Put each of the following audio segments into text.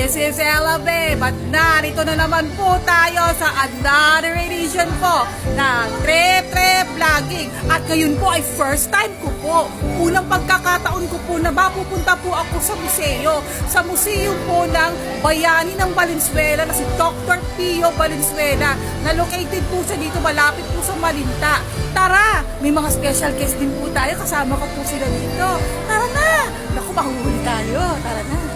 This is Ella Babe at narito na naman po tayo sa another edition po ng Trip Vlogging. At ngayon po ay first time ko po. Unang pagkakataon ko po na mapupunta po ako sa museo. Sa museo po ng Bayani ng Valenzuela na si Dr. Pio Valenzuela na located po siya dito malapit po sa Malinta. Tara! May mga special guest din po tayo. Kasama ko po sila dito. Tara na! Naku, mahuhuli tayo. Tara na!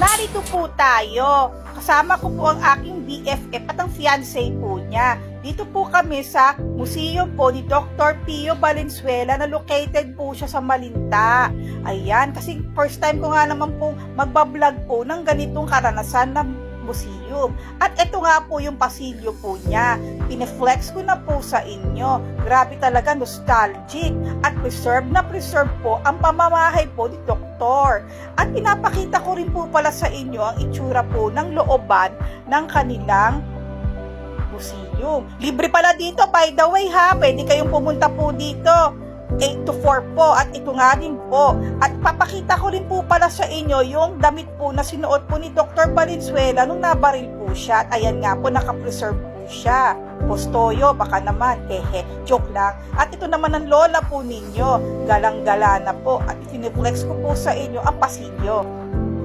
Narito po tayo. Kasama ko po ang aking BFF at ang fiancé po niya. Dito po kami sa museum po ni Dr. Pio Valenzuela na located po siya sa Malinta. Ayan, kasi first time ko nga naman po magbablog po ng ganitong karanasan na museum. At ito nga po yung pasilyo po niya. Pineflex ko na po sa inyo. Grabe talaga, nostalgic. At preserve na preserve po ang pamamahay po ni Doktor. At pinapakita ko rin po pala sa inyo ang itsura po ng looban ng kanilang museum. Libre pala dito, by the way ha. Pwede kayong pumunta po dito. 8 to 4 po at ito nga din po. At papakita ko rin po pala sa inyo yung damit po na sinuot po ni Dr. Valenzuela nung nabaril po siya. At ayan nga po, nakapreserve po siya. Postoyo, baka naman, joke lang. At ito naman ang lola po ninyo. Galang-gala na po. At itiniflex ko po sa inyo ang pasilyo.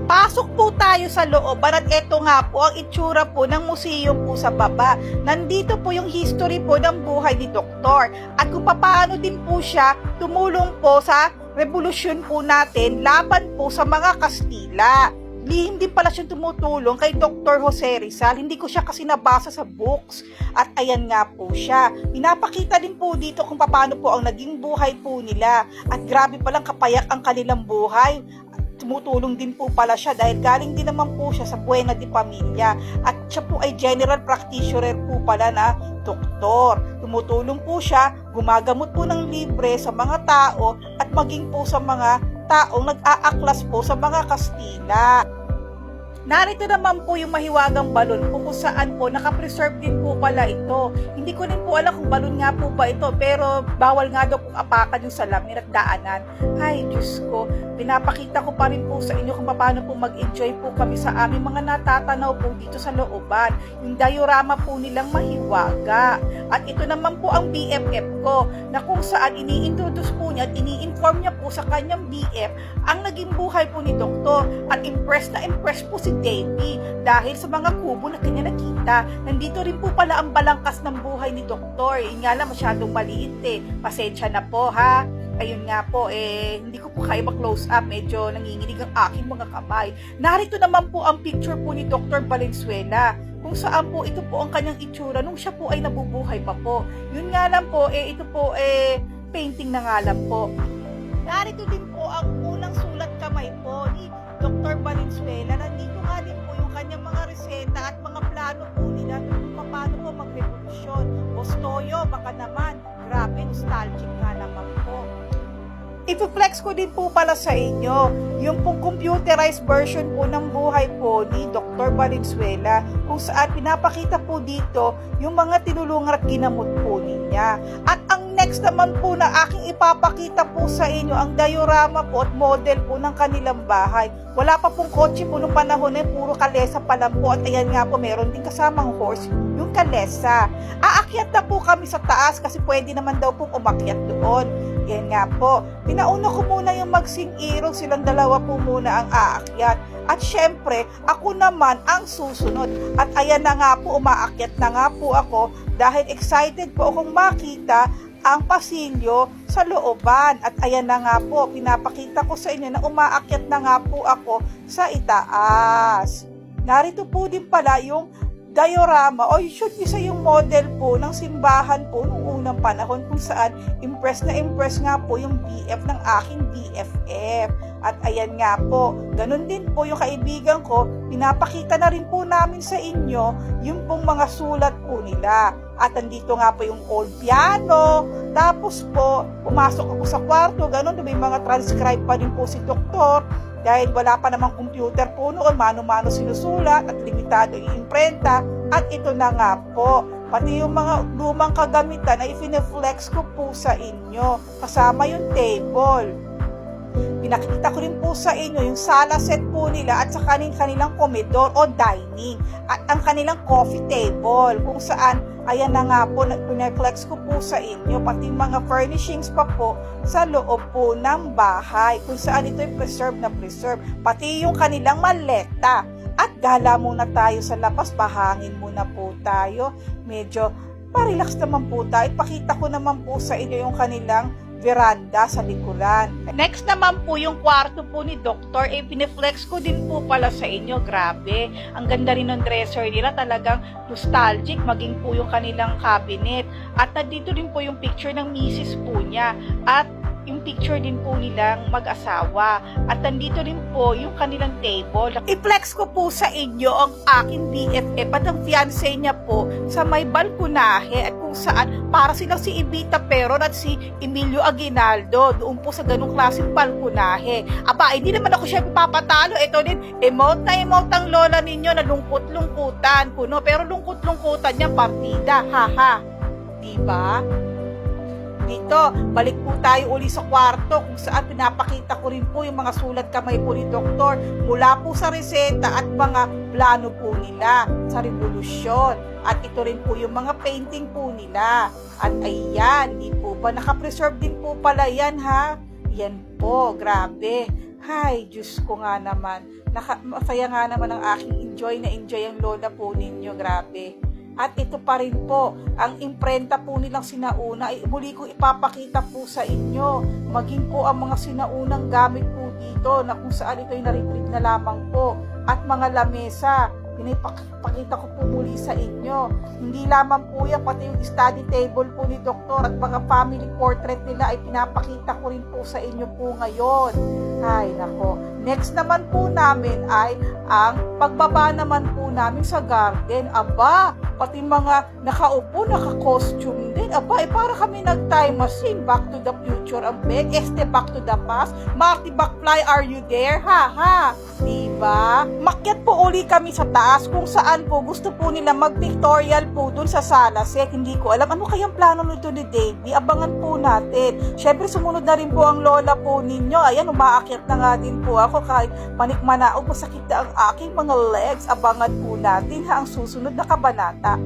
Pasok po tayo sa looban at eto nga po ang itsura po ng museum po sa baba. Nandito po yung history po ng buhay ni Doktor at kung paano din po siya tumulong po sa revolusyon po natin laban po sa mga Kastila. Hindi pala siya tumutulong kay Dr. Jose Rizal. Hindi ko siya kasi nabasa sa books. At ayan nga po siya. Pinapakita din po dito kung paano po ang naging buhay po nila. At grabe palang kapayak ang kanilang buhay. Tumutulong din po pala siya dahil galing din naman po siya sa Buena de Familia at siya po ay general practitioner po pala na doktor. Tumutulong po siya, gumagamot po ng libre sa mga tao at maging po sa mga taong nag-aaklas po sa mga Kastila. Narito naman po yung mahiwagang balon kung saan po nakapreserve din po pala ito. Hindi ko din po alam kung balon nga po ba ito pero bawal nga daw po apakan yung salamin at daanan. Ay, Diyos ko, pinapakita ko pa rin po sa inyo kung paano po mag-enjoy po kami sa aming mga natatanaw po dito sa looban. Yung diorama po nilang mahiwaga. At ito naman po ang BFF ko na kung saan ini-introduce po niya at ini-inform niya po sa kanyang BF ang naging buhay po ni Doktor. At impressed na impressed po si Davey dahil sa mga kubo na kanya nakita. Nandito rin po pala ang balangkas ng buhay ni Doktor. Yung nga lang masyadong maliit eh. Pasensya na po ha. Ayun nga po, hindi ko po kaya ma-close up. Medyo nanginginig ang aking mga kamay. Narito naman po ang picture po ni Dr. Valenzuela. Kung saan po ito po ang kanyang itsura nung siya po ay nabubuhay pa po. Yun nga lang po, ito po painting na nga lang po. Narito din po ang unang sulat kamay po ni Dr. Valenzuela. Nandito nga din po yung kanyang mga reseta at mga plano po nila kung paano po mag-revolusyon. Postoyo, baka naman, grabe, nostalgic nga naman po. I-flex ko din po pala sa inyo yung pong computerized version po ng buhay po ni Dr. Valenzuela kung saan pinapakita po dito yung mga tinulungan at ginamot po niya. At ang next naman po na aking ipapakita po sa inyo ang diorama po at model po ng kanilang bahay. Wala pa pong kotse po nung panahon na puro kalesa pa lang po at ayan nga po meron din kasamang horse yung kalesa. Aakyat na po kami sa taas kasi pwede naman daw pong umakyat doon. Yan nga po. Pinauna ko muna yung magsing-irong, silang dalawa po muna ang aakyat. At syempre, ako naman ang susunod. At ayan na nga po, umaakyat na nga po ako dahil excited po akong makita ang pasilyo sa looban. At ayan na nga po, pinapakita ko sa inyo na umaakyat na nga po ako sa itaas. Narito po din pala yung diorama o should isa yung model po ng simbahan po noong unang panahon kung saan impress na impress nga po yung BF ng aking BFF. At ayan nga po, ganun din po yung kaibigan ko, pinapakita na rin po namin sa inyo yung pong mga sulat po nila. At andito nga po yung old piano, tapos po, pumasok ako sa kwarto, ganun, may mga transcribe pa rin po si Doktor. Dahil wala pa namang computer po noon, mano-mano sinusulat at limitado yung imprenta. At ito na nga po, pati yung mga lumang kagamitan ay ifineflex ko po sa inyo. Kasama yung table. Pinakita ko rin po sa inyo yung sala set po nila at sa kanilang komedor o dining at ang kanilang coffee table kung saan ayan na nga po, pinaflex ko po sa inyo pati mga furnishings pa po sa loob po ng bahay kung saan ito ay preserve na preserve pati yung kanilang maleta. At gala muna tayo sa labas, pahangin muna po tayo, medyo pa-relax naman po tayo. Pakita ko naman po sa inyo yung kanilang veranda sa likuran. Next naman po yung kwarto po ni Doktor, pineflex ko din po pala sa inyo, grabe. Ang ganda rin ng dresser nila, talagang nostalgic, maging po yung kanilang cabinet. At nandito din po yung picture ng misis po niya. At yung picture din po nilang mag-asawa. At nandito rin po yung kanilang table. I-flex ko po sa inyo ang aking BFF at ang fiancé niya po sa may balkonahe at kung saan para silang si Evita Peron at si Emilio Aguinaldo doon po sa ganung klaseng balkonahe. Aba, hindi naman ako siya papatalo. Ito din, emote na emote ang lola ninyo na lungkot-lungkutan kuno. Pero lungkot-lungkutan niya partida. Haha. Diba? Dito, balik po tayo uli sa kwarto kung saan pinapakita ko rin po yung mga sulat kamay po ni Doktor mula po sa reseta at mga plano po nila sa revolusyon. At ito rin po yung mga painting po nila. At ayan, di po ba nakapreserve din po pala yan ha? Yan po, grabe. Hay, Diyos ko nga naman. Masaya nga naman ang aking enjoy ang lola po ninyo, grabe. At ito pa rin po, ang imprenta po nilang sinauna ay muli kong ipapakita po sa inyo. Maging po ang mga sinaunang gamit po dito na kung saan ito ay na-retrieve na lamang po. At mga lamesa, pinipakita ko po muli sa inyo. Hindi lamang po yan, pati yung study table po ni Doktor at mga family portrait nila ay pinapakita ko rin po sa inyo po ngayon. Ay, nako. Next naman po namin ay ang pagbaba naman po namin sa garden. Aba, pati mga nakaupo, naka-costume din. Aba, para kami nag-time machine. Back to the future ang bed. Back to the past. Marty McFly, are you there? Ha. Diba? Makyat po uli kami sa taas kung saan po gusto po nila mag-pictorial po dun sa sala set. Hindi ko alam ano kayang plano nito ni Davey. Abangan po natin. Syempre sumunod na rin po ang lola po ninyo. Ayan, umaakyat na nga din po ako kahit panikmanaog masakit na ang aking mga legs. Abangan po natin ha ang susunod na kabanata.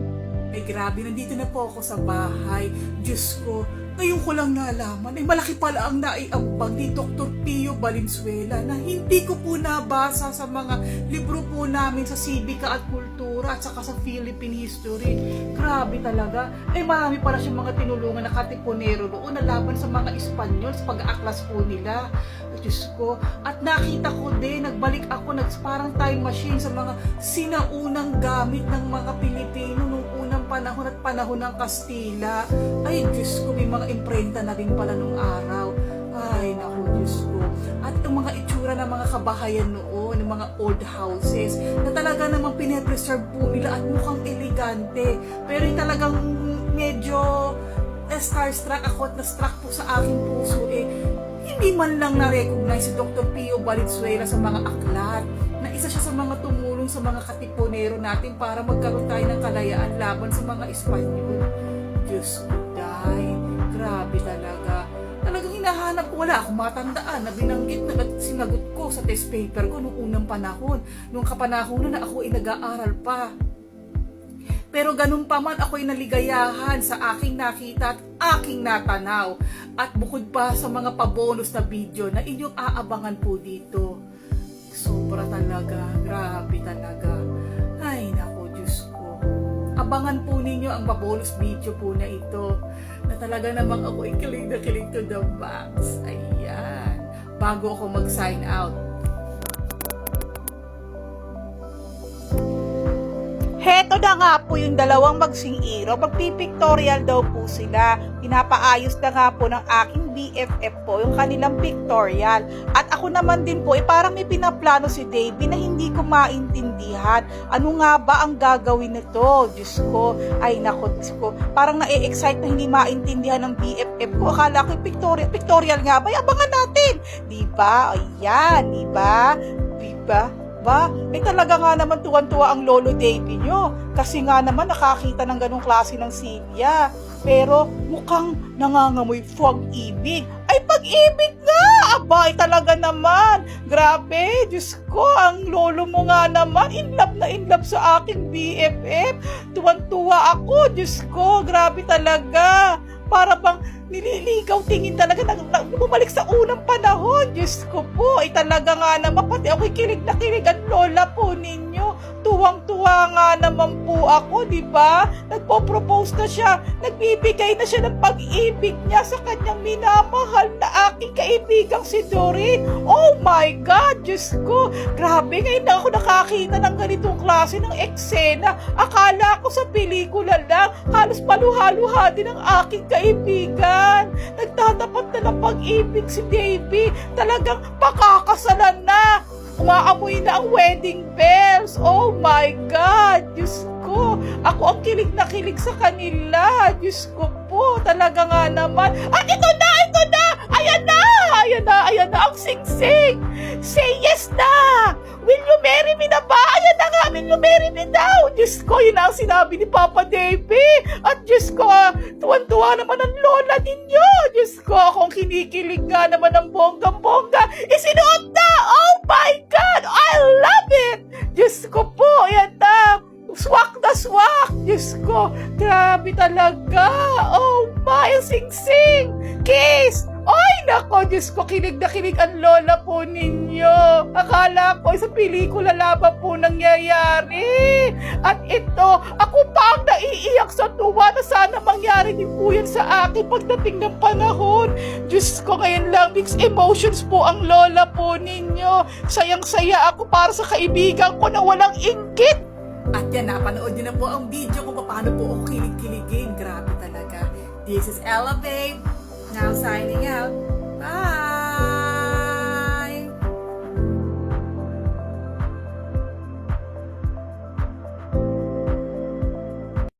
Ay grabe, nandito na po ako sa bahay. Diyos ko, ngayon ko lang nalaman, ay malaki pala ang naiambag ni Dr. Pio Valenzuela na hindi ko po nabasa sa mga libro po namin sa Sibika at Kultura at saka sa Philippine History. Grabe talaga. Ay marami pala siyang mga tinulungan na katipunero noon na laban sa mga Espanyol sa pag-aaklas po nila. Diyos ko. At nakita ko din, nagbalik ako, parang time machine sa mga sinaunang gamit ng mga Pilipino nung unang panahon at panahon ng Kastila. Ay, Diyos ko, may mga imprenta na rin pala nung araw. Ay, naku, Diyos ko. At ang mga itsura ng mga kabahayan noon, ng mga old houses, na talaga namang pinapreserve po nila at mukhang elegante. Pero yung talagang medyo starstruck ako at na-struck po sa aking puso hindi man lang na-recognize si Dr. Pio Valenzuela sa mga aklat na isa siya sa mga tumulong sa mga katipunero natin para magkaroon tayo ng kalayaan laban sa mga Espanyol. Diyos ko, day. Grabe talaga. Talagang hinahanap ko, wala akong matandaan na binanggit na sinagot ko sa test paper ko noong unang panahon. Noong kapanahon na ako ay nag-aaral pa. Pero ganun pa man ako'y naligayahan sa aking nakita at aking natanaw. At bukod pa sa mga pabonus na video na inyong aabangan po dito. Sobra talaga, grabe talaga. Ay nako, Diyos ko. Abangan po ninyo ang pabonus video po na ito. Na talaga namang ako'y kilig na kilig to the max. Ayan. Bago ako mag-sign out. Heto na nga po yung dalawang magsing-iro. Magpipictorial daw po sila. Pinapaayos na nga po ng aking BFF po yung kanilang pictorial. At ako naman din po, parang may pinaplano si Davey na hindi ko maintindihan. Ano nga ba ang gagawin nito? Diyos ko, ay nako, Diyos ko. Parang na-excite na hindi maintindihan ng BFF ko. Akala ko pictorial nga ba? Abangan natin. Diba? Ayan, diba? Diba? Talaga nga naman tuwan-tuwa ang lolo Davey nyo. Kasi nga naman nakakita ng ganong klase ng silya. Pero mukhang nangangamoy pag-ibig. Ay, pag-ibig nga! Abay talaga naman. Grabe, Diyos ko, ang lolo mo nga naman. In love sa aking BFF. Tuwan-tuwa ako, Diyos ko. Grabe talaga. Para bang nililigaw tingin talaga. Bumalik sa unang panahon. Diyos ko po. Talaga nga naman. Pati ako'y kilig na kilig ang lola po ninyo. Tuwang-tuwa nga naman po ako, di ba? Nagpo-propose na siya. Nagbibigay na siya ng pag-ibig niya sa kanyang minamahal na aking kaibigang si Doreen. Oh my God! Diyos ko! Grabe, ngayon na ako nakakita ng ganitong klase ng eksena. Akala ko sa pelikula lang, halos paluha-luha din ang aking kaibigan. Nagtatapat na ng pag-ibig si Davy. Talagang pakakasalan na. Umaamoy na ang wedding bells. Oh my God! Diyos ko, ako ang kilig na kilig sa kanila. Diyos ko po, talaga nga naman. At ito na! Ayan na ang sing-sing. Say yes na! Will you marry me na ba? Ayan na nga, will you marry me daw? Diyos ko, yun ang sinabi ni Papa Davy. At Diyos ko, tuwan-tuwa naman ang lola ninyo. Diyos ko, akong kinikilig nga naman ng bonggang-bongga. Isinuot na! Oh my God! I love it! Diyos ko po, ayan na. Swak na swak! Diyos ko, grabe talaga. Oh my, sing-sing! Kiss! Ay, nako, Diyos ko, kilig na kilig ang lola po ninyo. Akala ko, sa pelikula lamang po nangyayari. At ito, ako pa ang naiiyak sa tuwa na sana mangyari din po yan sa akin pagdating ng panahon. Diyos ko, ngayon lang, mixed emotions po ang lola po ninyo. Sayang-saya ako para sa kaibigan ko na walang inggit. At yan, napanood niyo na po ang video kung paano po ako kilig-kiligin. Grabe talaga. This is Ella Babe.